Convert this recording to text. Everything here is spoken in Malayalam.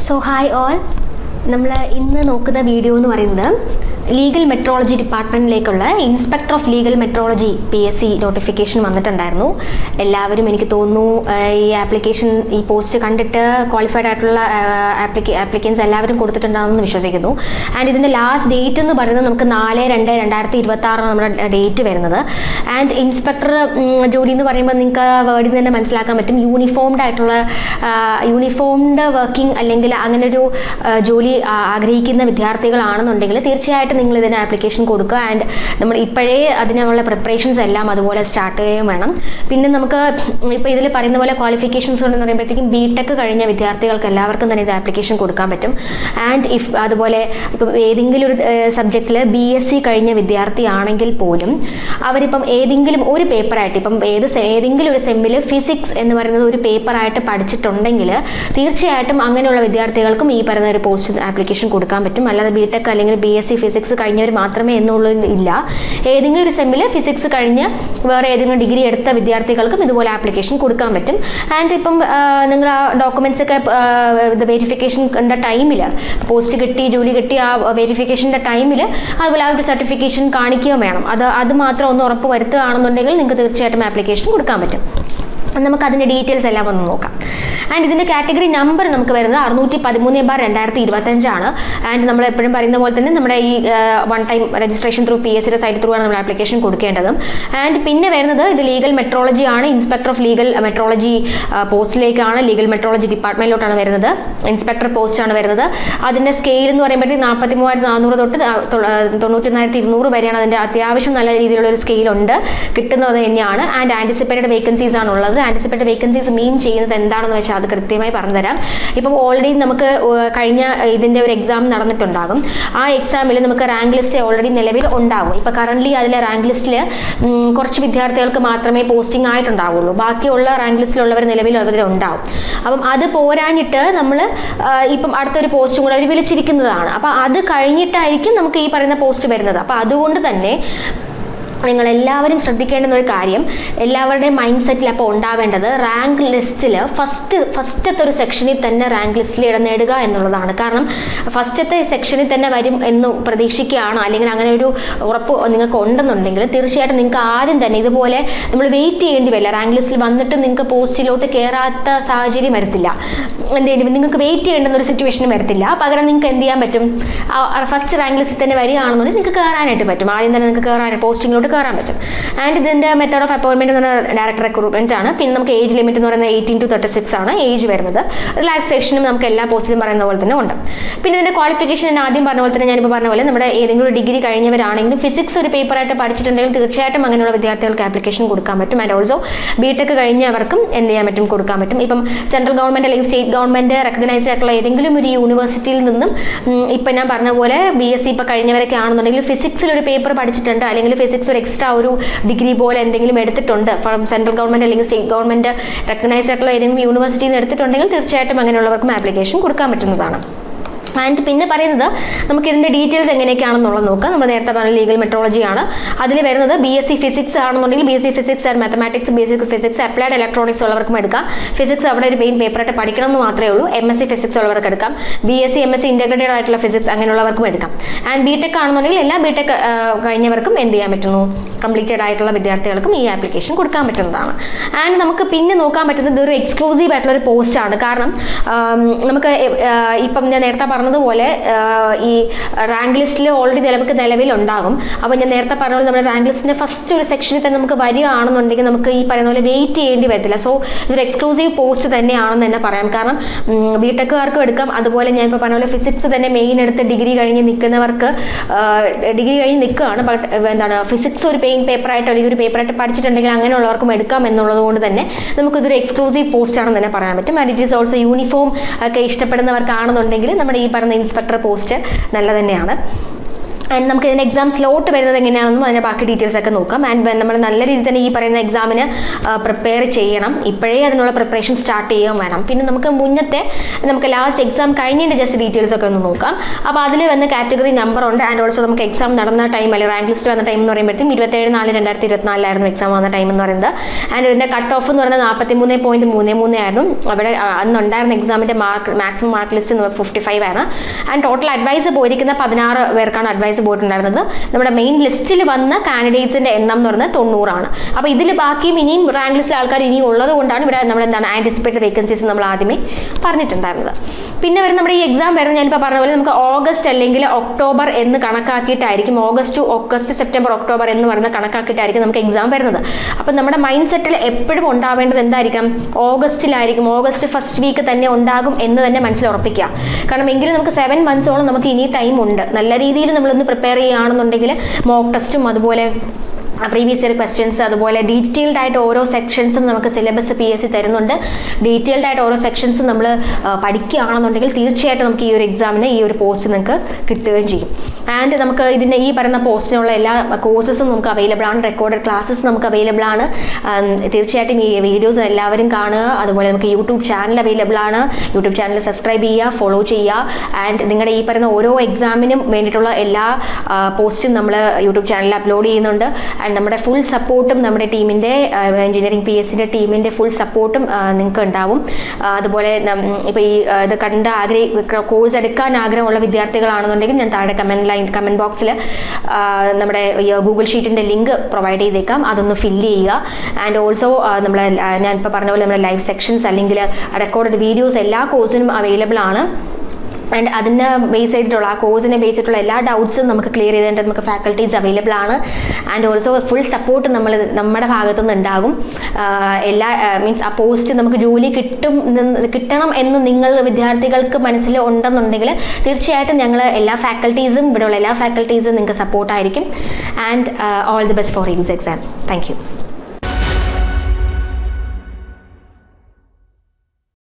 So hi all, നമ്മൾ ഇന്ന് നോക്കുന്ന വീഡിയോ എന്ന് പറയുന്നത് ലീഗൽ മെട്രോളജി ഡിപ്പാർട്ട്മെൻറ്റിലേക്കുള്ള inspector of legal metrology PSC notification വന്നിട്ടുണ്ടായിരുന്നു. എല്ലാവരും എനിക്ക് തോന്നുന്നു ഈ ആപ്ലിക്കേഷൻ ഈ പോസ്റ്റ് കണ്ടിട്ട് ക്വാളിഫൈഡ് ആയിട്ടുള്ള ആപ്ലിക്കൻസ് എല്ലാവരും കൊടുത്തിട്ടുണ്ടാകുമെന്ന് വിശ്വസിക്കുന്നു. ആൻഡ് ഇതിൻ്റെ ലാസ്റ്റ് ഡേറ്റ് എന്ന് പറയുന്നത് നമുക്ക് 4/2/2026 നമ്മുടെ ഡേറ്റ് വരുന്നത്. ആൻഡ് ഇൻസ്പെക്ടർ ജോലി എന്ന് പറയുമ്പോൾ നിങ്ങൾക്ക് വേർഡിൽ നിന്ന് തന്നെ മനസ്സിലാക്കാൻ പറ്റും, യൂണിഫോംഡ് വർക്കിംഗ് അല്ലെങ്കിൽ അങ്ങനെ ഒരു ജോലി ആഗ്രഹിക്കുന്ന വിദ്യാർത്ഥികളാണെന്നുണ്ടെങ്കിൽ തീർച്ചയായിട്ടും നിങ്ങൾ ഇതിന് ആപ്ലിക്കേഷൻ കൊടുക്കുക. ആൻഡ് നമ്മൾ ഇപ്പോഴേ അതിനുള്ള പ്രിപ്പറേഷൻസ് എല്ലാം അതുപോലെ സ്റ്റാർട്ട് ചെയ്യുകയും വേണം. പിന്നെ നമുക്ക് ഇപ്പോൾ ഇതിൽ പറയുന്ന പോലെ ക്വാളിഫിക്കേഷൻസ് എന്ന് പറയുമ്പോഴത്തേക്കും BTech കഴിഞ്ഞ വിദ്യാർത്ഥികൾക്ക് എല്ലാവർക്കും തന്നെ ഇത് ആപ്ലിക്കേഷൻ കൊടുക്കാൻ പറ്റും. ആൻഡ് അതുപോലെ ഇപ്പം ഏതെങ്കിലും ഒരു സബ്ജക്റ്റിൽ BSc കഴിഞ്ഞ വിദ്യാർത്ഥിയാണെങ്കിൽ പോലും അവരിപ്പം ഏതെങ്കിലും ഒരു പേപ്പറായിട്ട് ഇപ്പം ഏതെങ്കിലും ഒരു സെമ്മിൽ ഫിസിക്സ് എന്ന് പറയുന്നത് ഒരു പേപ്പറായിട്ട് പഠിച്ചിട്ടുണ്ടെങ്കിൽ തീർച്ചയായിട്ടും അങ്ങനെയുള്ള വിദ്യാർത്ഥികൾക്കും ഈ പറയുന്ന ഒരു പോസ്റ്റ് ആപ്ലിക്കേഷൻ കൊടുക്കാൻ പറ്റും. അല്ലാതെ BTech അല്ലെങ്കിൽ BSc ഫിസിക്സ് കഴിഞ്ഞവർ മാത്രമേ എന്നുള്ളത് ഇല്ല. ഏതെങ്കിലും ഒരു സെമ്മിൽ ഫിസിക്സ് കഴിഞ്ഞ് വേറെ ഏതെങ്കിലും ഡിഗ്രി എടുത്ത വിദ്യാർത്ഥികൾക്കും ഇതുപോലെ ആപ്ലിക്കേഷൻ കൊടുക്കാൻ പറ്റും. ആൻഡ് ഇപ്പം നിങ്ങൾ ആ ഡോക്യുമെൻറ്റ്സ് ഒക്കെ വെരിഫിക്കേഷൻ്റെ ടൈമിൽ പോസ്റ്റ് കിട്ടി ജോലി കിട്ടി ആ വെരിഫിക്കേഷൻ്റെ ടൈമിൽ അതുപോലെ ആ ഒരു സർട്ടിഫിക്കേഷൻ കാണിക്കുകയും വേണം. അത് മാത്രം ഒന്ന് ഉറപ്പ് വരുത്തുകയാണെന്നുണ്ടെങ്കിൽ നിങ്ങൾക്ക് തീർച്ചയായിട്ടും ആപ്ലിക്കേഷൻ കൊടുക്കാൻ പറ്റും. നമുക്ക് അതിൻ്റെ ഡീറ്റെയിൽസ് എല്ലാം ഒന്ന് നോക്കാം. ആൻഡ് ഇതിൻ്റെ കാറ്റഗറി നമ്പർ നമുക്ക് വരുന്നത് 613/2025 ആൻഡ് നമ്മൾ എപ്പോഴും പറയുന്ന പോലെ തന്നെ നമ്മുടെ ഈ വൺ ടൈം രജിസ്ട്രേഷൻ ത്രൂ PSCയുടെ സൈറ്റ് ത്രൂ ആണ് നമ്മൾ ആപ്ലിക്കേഷൻ കൊടുക്കേണ്ടതും. ആൻഡ് പിന്നെ വരുന്നത് ഇത് ലീഗൽ മെട്രോളജി ആണ്. ഇൻസ്പെക്ടർ ഓഫ് ലീഗൽ മെട്രോളജി പോസ്റ്റിലേക്കാണ്, ലീഗൽ മെട്രോളജി ഡിപ്പാർട്ട്മെന്റിലോട്ടാണ് വരുന്നത്. ഇൻസ്പെക്ടർ പോസ്റ്റ് ആണ് വരുന്നത്. അതിൻ്റെ സ്കെയിൽ എന്ന് പറയുമ്പോഴത്തേക്ക് 43,400 തൊട്ട് 91,200 വരെയാണ്. അതിൻ്റെ അത്യാവശ്യം നല്ല രീതിയിലുള്ള ഒരു സ്കെയിലുണ്ട്, കിട്ടുന്നത് തന്നെയാണ്. ആൻഡ് ആൻറ്റിസിപ്പേറ്റഡ് വേക്കൻസീസ് ആണുള്ളത്. ആൻറ്റിസിപ്പേറ്റഡ് വേക്കൻസീസ് മീൻ ചെയ്യുന്നത് എന്താണെന്ന് വെച്ചാൽ അത് കൃത്യമായി പറഞ്ഞുതരാം. ഇപ്പം ഓൾറെഡി നമുക്ക് കഴിഞ്ഞ ഇതിൻ്റെ ഒരു എക്സാം നടന്നിട്ടുണ്ടാകും. ആ എക്സാമിൽ നമുക്ക് റാങ്ക് ലിസ്റ്റ് ഓൾറെഡി നിലവിൽ ഉണ്ടാകും. ഇപ്പോൾ കറൻ്റ്ലി അതിലെ റാങ്ക് ലിസ്റ്റിൽ കുറച്ച് വിദ്യാർത്ഥികൾക്ക് മാത്രമേ പോസ്റ്റിംഗ് ആയിട്ടുണ്ടാവുള്ളൂ. ബാക്കിയുള്ള റാങ്ക് ലിസ്റ്റിലുള്ളവർ നിലവിൽ അവരുണ്ടാവും. അപ്പം അത് പോരാഞ്ഞിട്ട് നമ്മൾ ഇപ്പം അടുത്തൊരു പോസ്റ്റും കൂടെ അവർ വിളിച്ചിരിക്കുന്നതാണ്. അപ്പം അത് കഴിഞ്ഞിട്ടായിരിക്കും നമുക്ക് ഈ പറയുന്ന പോസ്റ്റ് വരുന്നത്. അപ്പം അതുകൊണ്ട് തന്നെ നിങ്ങളെല്ലാവരും ശ്രദ്ധിക്കേണ്ടുന്ന ഒരു കാര്യം, എല്ലാവരുടെയും മൈൻഡ് സെറ്റിൽ അപ്പോൾ ഉണ്ടാവേണ്ടത് റാങ്ക് ലിസ്റ്റിൽ ഫസ്റ്റത്തെ ഒരു സെക്ഷനിൽ തന്നെ റാങ്ക് ലിസ്റ്റിൽ ഇടം നേടുക എന്നുള്ളതാണ്. കാരണം ഫസ്റ്റത്തെ സെക്ഷനിൽ തന്നെ വരും എന്ന് പ്രതീക്ഷിക്കുകയാണ്, അല്ലെങ്കിൽ അങ്ങനെ ഒരു ഉറപ്പ് നിങ്ങൾക്ക് ഉണ്ടെന്നുണ്ടെങ്കിൽ തീർച്ചയായിട്ടും നിങ്ങൾക്ക് ആദ്യം തന്നെ ഇതുപോലെ നമ്മൾ വെയിറ്റ് ചെയ്യേണ്ടി വരില്ല. റാങ്ക് ലിസ്റ്റിൽ വന്നിട്ട് നിങ്ങൾക്ക് പോസ്റ്റിലോട്ട് കയറാത്ത സാഹചര്യം വരത്തില്ല. നിങ്ങൾക്ക് വെയിറ്റ് ചെയ്യേണ്ടുന്ന ഒരു സിറ്റുവേഷനും വരത്തില്ല. പകരം നിങ്ങൾക്ക് എന്ത് ചെയ്യാൻ പറ്റും, ഫസ്റ്റ് റാങ്ക് ലിസ്റ്റിൽ തന്നെ വരികയാണെന്നുണ്ടെങ്കിൽ നിങ്ങൾക്ക് കയറാനായിട്ട് പറ്റും. ആദ്യം തന്നെ നിങ്ങൾക്ക് പോസ്റ്റിങ്ങിലോട്ട് കയറാൻ പറ്റും. ആൻഡ് ഇതിൻ്റെ മെത്തേഡ് ഓഫ് അപ്പോയിൻമെന്റ് എന്ന് പറഞ്ഞാൽ ഡയറക്റ്റ് റിക്രൂട്ട്മെന്റ് ആണ്. പിന്നെ നമുക്ക് ഏജ് ലിമിറ്റ് എന്ന് പറയുന്നത് 18 to 36 ആണ് ഏജ് വരുന്നത്. റിലാക്സേഷനും നമുക്ക് എല്ലാ പോസ്റ്റിലും പറയുന്ന പോലെ തന്നെ ഉണ്ട്. പിന്നെ ഇതിൻ്റെ ക്വാളിഫിക്കേഷൻ ഞാൻ ആദ്യം പറഞ്ഞ പോലെ തന്നെ ഞാനിപ്പോൾ പറഞ്ഞ പോലെ നമ്മുടെ ഏതെങ്കിലും ഒരു ഡിഗ്രി കഴിഞ്ഞവരാണെങ്കിലും ഫിസിക്സ് ഒരു പേപ്പറായിട്ട് പഠിച്ചിട്ടുണ്ടെങ്കിൽ തീർച്ചയായിട്ടും അങ്ങനെയുള്ള വിദ്യാർത്ഥികൾക്ക് ആപ്ലിക്കേഷൻ കൊടുക്കാൻ പറ്റും. ആൻഡ് ഓൾസോ BTech കഴിഞ്ഞവർക്കും എന്ത് ചെയ്യാൻ പറ്റും, കൊടുക്കാൻ പറ്റും. ഇപ്പം സെൻട്രൽ ഗവൺമെന്റ് അല്ലെങ്കിൽ സ്റ്റേറ്റ് ഗവൺമെന്റ് റെക്കഗ്നൈസ്ഡ് ആയിട്ടുള്ള ഏതെങ്കിലും ഒരു യൂണിവേഴ്സിറ്റിയിൽ നിന്നും ഇപ്പം ഞാൻ പറഞ്ഞ പോലെ BSc ഇപ്പോൾ കഴിഞ്ഞവരൊക്കെ ആണെന്നുണ്ടെങ്കിൽ ഫിസിക്സിൽ ഒരു പേപ്പർ പഠിച്ചിട്ടുണ്ട്, അല്ലെങ്കിൽ ഫിസിക്സ് ഒരു എക്സ്ട്രാ ഒരു ഡിഗ്രി പോലെ എന്തെങ്കിലും എടുത്തിട്ടുണ്ട് ഫ്രം സെൻട്രൽ ഗവൺമെന്റ് അല്ലെങ്കിൽ സ്റ്റേറ്റ് ഗവൺമെന്റ് റെക്കഗ്നൈസ്ഡ് ആയിട്ടുള്ള ഏതെങ്കിലും യൂണിവേഴ്സിറ്റിയിൽ നിന്ന് എടുത്തിട്ടുണ്ടെങ്കിൽ തീർച്ചയായിട്ടും അങ്ങനെയുള്ളവർക്കും ആപ്ലിക്കേഷൻ കൊടുക്കാൻ പറ്റുന്നതാണ്. ആൻഡ് പിന്നെ പറയുന്നത് നമുക്ക് ഇതിൻ്റെ ഡീറ്റെയിൽസ് എങ്ങനെയൊക്കെയാണെന്നുള്ളത് നോക്കാം. നമ്മൾ നേരത്തെ പറഞ്ഞ ലീഗൽ മെട്രോളജി ആണ്. അതിൽ വരുന്നത് BSc ഫിസിക്സ് ആണെന്നുണ്ടെങ്കിൽ BSc physics and mathematics, BSc physics applied electronics ഉള്ളവർക്കും എടുക്കാം. ഫിസിക്സ് അവിടെ ഒരു മെയിൻ പേപ്പറായിട്ട് പഠിക്കണം എന്ന് മാത്രമേ ഉള്ളൂ. MSc ഫിസിക്സ് ഉള്ളവർക്ക് എടുക്കാം. BSc MSc ഇൻറ്റഗ്രേറ്റഡ് ആയിട്ടുള്ള ഫിസിക്സ് അങ്ങനെയുള്ളവർക്കും എടുക്കാം. ആൻഡ് BTech ആണെന്നുണ്ടെങ്കിൽ എല്ലാ BTech കഴിഞ്ഞവർക്കും എന്ത് ചെയ്യാൻ പറ്റുന്നു, കംപ്ലീറ്റഡ് ആയിട്ടുള്ള വിദ്യാർത്ഥികൾക്കും ഈ ആപ്ലിക്കേഷൻ കൊടുക്കാൻ പറ്റുന്നതാണ്. ആൻഡ് നമുക്ക് പിന്നെ നോക്കാൻ പറ്റുന്നത് ഇതൊരു എക്സ്ക്ലൂസീവ് ആയിട്ടുള്ള ഒരു പോസ്റ്റാണ്. കാരണം നമുക്ക് ഇപ്പം ഞാൻ നേരത്തെ പോലെ ഈ റാങ്ക് ലിസ്റ്റിൽ ഓൾറെഡി നിലവിലുണ്ടാകും. അപ്പോൾ ഞാൻ നേരത്തെ പറഞ്ഞ പോലെ നമ്മുടെ റാങ്ക് ലിസ്റ്റിൻ്റെ ഫസ്റ്റ് ഒരു സെക്ഷനിൽ തന്നെ നമുക്ക് വരികയാണെന്നുണ്ടെങ്കിൽ നമുക്ക് ഈ പറയുന്ന പോലെ വെയിറ്റ് ചെയ്യേണ്ടി വരത്തില്ല. സോ ഇതൊരു എക്സ്ക്ലൂസീവ് പോസ്റ്റ് തന്നെയാണെന്ന് തന്നെ പറയാം. കാരണം BTechകാർക്കും എടുക്കാം. അതുപോലെ ഞാൻ ഇപ്പോൾ പറഞ്ഞ പോലെ ഫിസിക്സ് തന്നെ മെയിൻ എടുത്ത് ഡിഗ്രി കഴിഞ്ഞ് നിൽക്കുന്നവർക്ക് ഡിഗ്രി കഴിഞ്ഞ് നിൽക്കുകയാണ്, ബട്ട് എന്താണ് ഫിസിക്സ് ഒരു മെയിൻ പേപ്പറായിട്ട് അല്ലെങ്കിൽ ഒരു പേപ്പറായിട്ട് പഠിച്ചിട്ടുണ്ടെങ്കിൽ അങ്ങനെയുള്ളവർക്കും എടുക്കാം എന്നുള്ളത് കൊണ്ട് തന്നെ നമുക്കിതൊരു എക്സ്ക്ലൂസീവ് പോസ്റ്റ് ആണെന്ന് തന്നെ പറയാൻ പറ്റും. And it is also uniform ഒക്കെ ഇഷ്ടപ്പെടുന്നവർക്കാണെന്നുണ്ടെങ്കിൽ നമ്മുടെ ഈ പറഞ്ഞ ഇൻസ്പെക്ടർ പോസ്റ്റ് നല്ല തന്നെയാണ്. ആൻഡ് നമുക്ക് ഇതിൻ്റെ എക്സാം സ്ലോട്ട് വരുന്നത് എങ്ങനെയാണെന്നും അതിൻ്റെ ബാക്കി ഡീറ്റെയിൽസ് ഒക്കെ നോക്കാം. ആൻഡ് നമ്മൾ നല്ല രീതിയിൽ തന്നെ ഈ പറയുന്ന എക്സാമിന് പ്രിപ്പയർ ചെയ്യണം. ഇപ്പോഴേ അതിനുള്ള പ്രിപ്പറേഷൻ സ്റ്റാർട്ട് ചെയ്യുകയും വേണം. പിന്നെ നമുക്ക് ലാസ്റ്റ് എക്സാം കഴിഞ്ഞതിൻ്റെ ജസ്റ്റ് ഡീറ്റെയിൽസ് ഒക്കെ ഒന്ന് നോക്കാം. അപ്പോൾ അതിൽ വന്ന് കാറ്റഗറി നമ്പർ ഉണ്ട്. ആൻഡ് ഓൾസോ നമുക്ക് എക്സാം നടന്ന ടൈം അല്ലെങ്കിൽ റാങ്ക് ലിസ്റ്റ് വന്ന ടൈം എന്ന് പറയുമ്പോഴത്തേക്കും 27/4/2024 എക്സാം വന്ന ടൈം എന്ന് പറയുന്നത്. ആൻഡ് ഇതിൻ്റെ കട്ട് ഓഫ് എന്ന് പറയുന്നത് 43.33 ആയിരുന്നു. അവിടെ അന്നുണ്ടായിരുന്ന എക്സാമിൻ്റെ മാക്സിമം മാർക്ക് ലിസ്റ്റ് 55 ആണ്. ആൻഡ് ടോട്ടൽ അഡ്വൈസ് പോയിരിക്കുന്ന 16 പേർക്കാണ് അഡ്വൈസ് പോയിട്ടുണ്ടായിരുന്നത്. നമ്മുടെ മെയിൻ ലിസ്റ്റിൽ വന്ന കാൻഡിഡേറ്റ്സിന്റെ എണ്ണം എന്ന് പറയുന്നത് 90 ആണ്. അപ്പോൾ ഇതിൽ ബാക്കിയും ഇനിയും റാങ്ക് ലിസ്റ്റിൽ ആൾക്കാർ ഇനിയും ഉള്ളത് കൊണ്ടാണ് ഇവിടെ നമ്മുടെ ആന്റിസിപ്പേറ്റഡ് വേക്കൻസീസ് നമ്മൾ ആദ്യമേ പറഞ്ഞിട്ടുണ്ടായിരുന്നത്. പിന്നെ വരുന്ന നമ്മുടെ ഈ എക്സാം വരുന്നത് ഞാനിപ്പോൾ പറഞ്ഞ പോലെ നമുക്ക് ഓഗസ്റ്റ് അല്ലെങ്കിൽ ഒക്ടോബർ എന്ന് കണക്കാക്കിയിട്ടായിരിക്കും, ഓഗസ്റ്റ് സെപ്റ്റംബർ ഒക്ടോബർ എന്ന് പറയുന്ന കണക്കാക്കിയിട്ടായിരിക്കും നമുക്ക് എക്സാം വരുന്നത്. അപ്പം നമ്മുടെ മൈൻഡ് സെറ്റിൽ എപ്പോഴും ഉണ്ടാവേണ്ടത് എന്തായിരിക്കും? ഓഗസ്റ്റിലായിരിക്കും, ഓഗസ്റ്റ് ഫസ്റ്റ് വീക്ക് തന്നെ ഉണ്ടാകും എന്ന് തന്നെ മനസ്സിൽ ഉറപ്പിക്കുക. കാരണം എങ്കിലും നമുക്ക് 7 മന്ത്സോളം നമുക്ക് ഇനി ടൈം ഉണ്ട്. നല്ല രീതിയിൽ നമ്മളൊന്ന് പ്രിപ്പയർ ചെയ്യുകയാണെന്നുണ്ടെങ്കിൽ മോക്ക് ടെസ്റ്റും അതുപോലെ പ്രീവിയസ് ഇയർ ക്വസ്റ്റ്യൻസ് അതുപോലെ ഡീറ്റെയിൽഡ് ആയിട്ട് ഓരോ സെക്ഷൻസും നമുക്ക് സിലബസ് PSC തരുന്നുണ്ട്. ഡീറ്റെയിൽഡ് ആയിട്ട് ഓരോ സെക്ഷൻസും നമ്മൾ പഠിക്കുകയാണെന്നുണ്ടെങ്കിൽ തീർച്ചയായിട്ടും നമുക്ക് ഈ ഒരു എക്സാമിന് ഈ ഒരു പോസ്റ്റ് നിങ്ങൾക്ക് കിട്ടുകയും ചെയ്യും. ആൻഡ് നമുക്ക് ഇതിൻ്റെ ഈ പറയുന്ന പോസ്റ്റിനുള്ള എല്ലാ കോഴ്സസും നമുക്ക് അവൈലബിൾ ആണ്. റെക്കോർഡഡ് ക്ലാസ്സസ് നമുക്ക് അവൈലബിൾ ആണ്. തീർച്ചയായിട്ടും ഈ വീഡിയോസ് എല്ലാവരും കാണുക. അതുപോലെ നമുക്ക് യൂട്യൂബ് ചാനൽ അവൈലബിൾ ആണ്. യൂട്യൂബ് ചാനൽ സബ്സ്ക്രൈബ് ചെയ്യുക, ഫോളോ ചെയ്യുക. ആൻഡ് നിങ്ങളുടെ ഈ പറയുന്ന ഓരോ എക്സാമിനും വേണ്ടിയിട്ടുള്ള എല്ലാ പോസ്റ്റും നമ്മൾ യൂട്യൂബ് ചാനലിൽ അപ്ലോഡ് ചെയ്യുന്നുണ്ട്. ആൻഡ് നമ്മുടെ ഫുൾ സപ്പോർട്ടും നമ്മുടെ ടീമിൻ്റെ എഞ്ചിനീയറിംഗ് PSCയുടെ ടീമിൻ്റെ ഫുൾ സപ്പോർട്ടും നിങ്ങൾക്ക് ഉണ്ടാവും. അതുപോലെ ഇപ്പോൾ ഈ ഇത് കോഴ്സ് എടുക്കാൻ ആഗ്രഹമുള്ള വിദ്യാർത്ഥികളാണെന്നുണ്ടെങ്കിൽ ഞാൻ താഴെ കമൻറ്റ് ബോക്സിൽ നമ്മുടെ ഗൂഗിൾ ഷീറ്റിൻ്റെ ലിങ്ക് പ്രൊവൈഡ് ചെയ്തേക്കാം. അതൊന്ന് ഫില്ല് ചെയ്യുക. ആൻഡ് ഓൾസോ ഞാനിപ്പോൾ പറഞ്ഞ പോലെ നമ്മുടെ ലൈവ് സെക്ഷൻസ് അല്ലെങ്കിൽ റെക്കോർഡഡ് വീഡിയോസ് എല്ലാ കോഴ്സിനും അവൈലബിൾ ആണ്. ആൻഡ് അതിന് ബേസ് ചെയ്തിട്ടുള്ള ആ കോഴ്സിനെ ബേസ് ചെയ്തിട്ടുള്ള എല്ലാ ഡൗട്ട്സും നമുക്ക് ക്ലിയർ ചെയ്തിട്ട് നമുക്ക് ഫാക്കൽറ്റീസ് അവൈലബിൾ ആണ്. ആൻഡ് ഓൾസോ ഫുൾ സപ്പോർട്ട് നമ്മുടെ ഭാഗത്തു നിന്ന് ഉണ്ടാകും. എല്ലാ മീൻസ് ആ പോസ്റ്റ് നമുക്ക് ജോലി കിട്ടണം എന്ന് നിങ്ങൾ വിദ്യാർത്ഥികൾക്ക് മനസ്സിൽ ഉണ്ടെന്നുണ്ടെങ്കിൽ തീർച്ചയായിട്ടും ഞങ്ങൾ എല്ലാ ഫാക്കൽറ്റീസും ഇവിടെയുള്ള എല്ലാ ഫാക്കൽറ്റീസും നിങ്ങൾക്ക് സപ്പോർട്ടായിരിക്കും. And all the best for exam. Thank U.